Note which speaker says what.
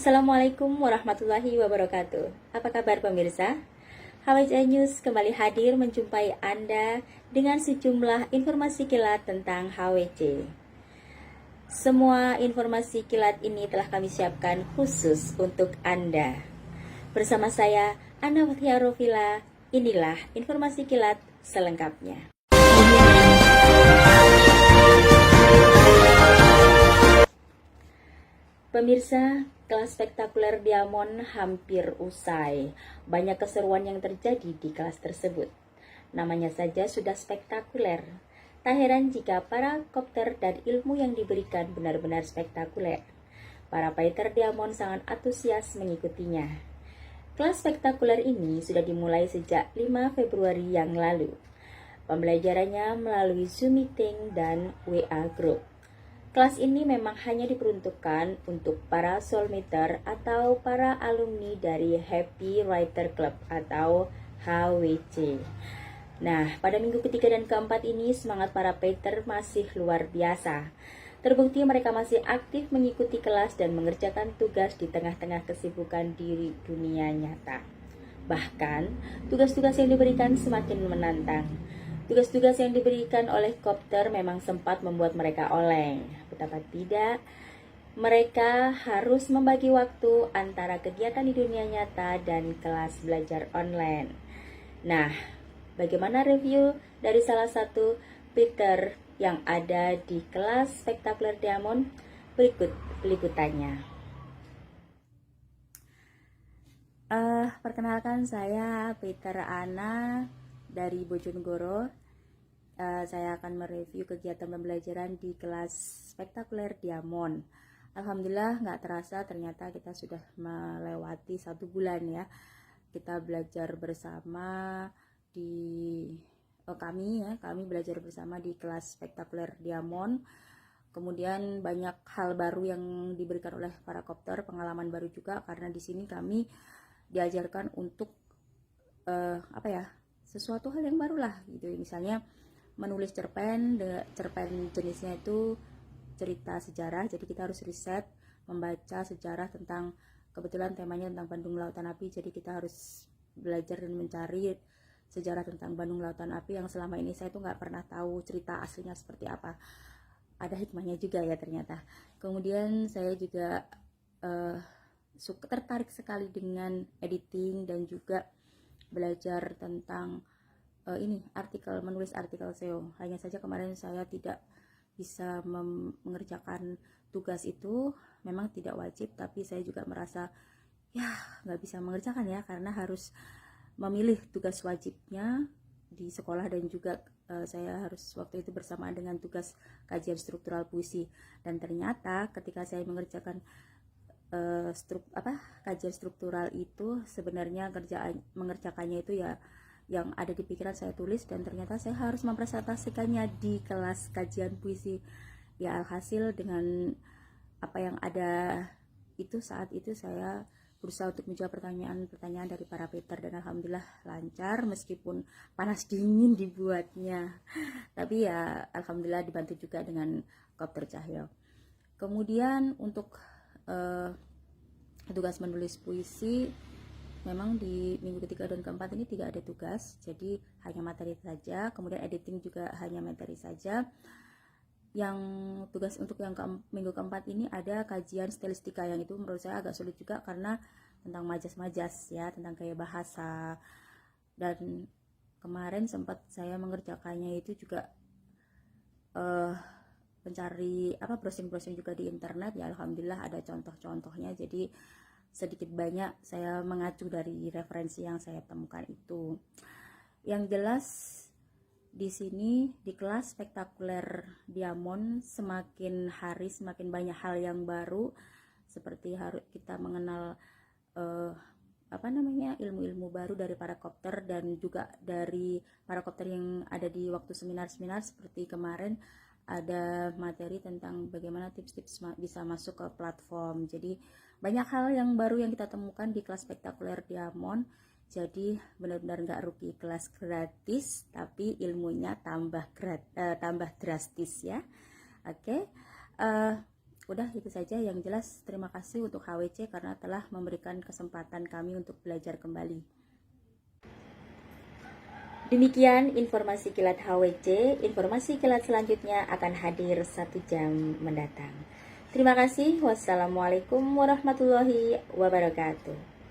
Speaker 1: Assalamualaikum warahmatullahi wabarakatuh. Apa kabar pemirsa? HWC News kembali hadir menjumpai Anda dengan sejumlah informasi kilat tentang HWC. Semua informasi kilat ini telah kami siapkan khusus untuk Anda. Bersama saya, Ana Fathia Rofila, inilah informasi kilat selengkapnya. Pemirsa, kelas spektakuler Diamond hampir usai. Banyak keseruan yang terjadi di kelas tersebut. Namanya saja sudah spektakuler. Tak heran jika para kopter dan ilmu yang diberikan benar-benar spektakuler. Para fighter Diamond sangat antusias mengikutinya. Kelas spektakuler ini sudah dimulai sejak 5 Februari yang lalu. Pembelajarannya melalui Zoom meeting dan WA group. Kelas ini memang hanya diperuntukkan untuk para soulmater atau para alumni dari Happy Writer Club atau HWC. Nah, pada minggu ketiga dan keempat ini semangat para fighter masih luar biasa. Terbukti mereka masih aktif mengikuti kelas dan mengerjakan tugas di tengah-tengah kesibukan di dunia nyata. Bahkan, tugas-tugas yang diberikan semakin menantang. Tugas-tugas yang diberikan oleh kopter memang sempat membuat mereka oleng. Betapa tidak, mereka harus membagi waktu antara kegiatan di dunia nyata dan kelas belajar online. Nah, bagaimana review dari salah satu fighter yang ada di kelas spektakuler Diamond? Berikut liputannya. Perkenalkan, saya Peter Ana dari Bojonegoro. Saya akan mereview kegiatan pembelajaran di kelas spektakuler Diamond. Alhamdulillah nggak terasa ternyata kita sudah melewati 1 bulan ya. Kita belajar bersama di kami belajar bersama di kelas spektakuler Diamond. Kemudian banyak hal baru yang diberikan oleh para kopter, pengalaman baru juga karena di sini kami diajarkan untuk sesuatu hal yang baru lah gitu. Misalnya menulis cerpen jenisnya itu cerita sejarah, jadi kita harus riset, membaca sejarah tentang, kebetulan temanya tentang Bandung Lautan Api, jadi kita harus belajar dan mencari sejarah tentang Bandung Lautan Api yang selama ini saya tuh nggak pernah tahu cerita aslinya seperti apa. Ada hikmahnya juga ya ternyata. Kemudian saya juga tertarik sekali dengan editing dan juga belajar tentang menulis artikel SEO. Hanya saja kemarin saya tidak bisa mengerjakan tugas itu, memang tidak wajib, tapi saya juga merasa ya nggak bisa mengerjakan ya karena harus memilih tugas wajibnya di sekolah dan juga saya harus waktu itu bersamaan dengan tugas kajian struktural puisi. Dan ternyata ketika saya mengerjakan kajian struktural itu sebenarnya mengerjakannya itu ya yang ada di pikiran saya tulis, dan ternyata saya harus mempresentasikannya di kelas kajian puisi. Ya alhasil dengan apa yang ada itu saat itu saya berusaha untuk menjawab pertanyaan-pertanyaan dari para peter dan alhamdulillah lancar meskipun panas dingin dibuatnya. Tapi ya alhamdulillah dibantu juga dengan kopter Cahyo. Kemudian untuk tugas menulis puisi, memang di minggu ketiga dan keempat ini tidak ada tugas, jadi hanya materi saja. Kemudian editing juga hanya materi saja. Yang tugas untuk yang minggu keempat ini ada kajian stilistika, yang itu menurut saya agak sulit juga karena tentang majas-majas ya, tentang gaya bahasa. Dan kemarin sempat saya mengerjakannya itu juga mencari browsing juga di internet ya, alhamdulillah ada contoh-contohnya, jadi sedikit banyak saya mengacu dari referensi yang saya temukan itu. Yang jelas di sini di kelas spektakuler Diamond semakin hari semakin banyak hal yang baru, seperti kita mengenal ilmu-ilmu baru dari para kopter dan juga dari para kopter yang ada di waktu seminar-seminar. Seperti kemarin ada materi tentang bagaimana tips-tips bisa masuk ke platform. Jadi banyak hal yang baru yang kita temukan di kelas spektakuler Diamond. Jadi benar-benar nggak rugi, kelas gratis tapi ilmunya tambah drastis ya. Oke. Udah itu saja. Yang jelas terima kasih untuk HWC karena telah memberikan kesempatan kami untuk belajar kembali. Demikian informasi kilat HWC. Informasi kilat selanjutnya akan hadir 1 jam mendatang. Terima kasih. Wassalamualaikum warahmatullahi wabarakatuh.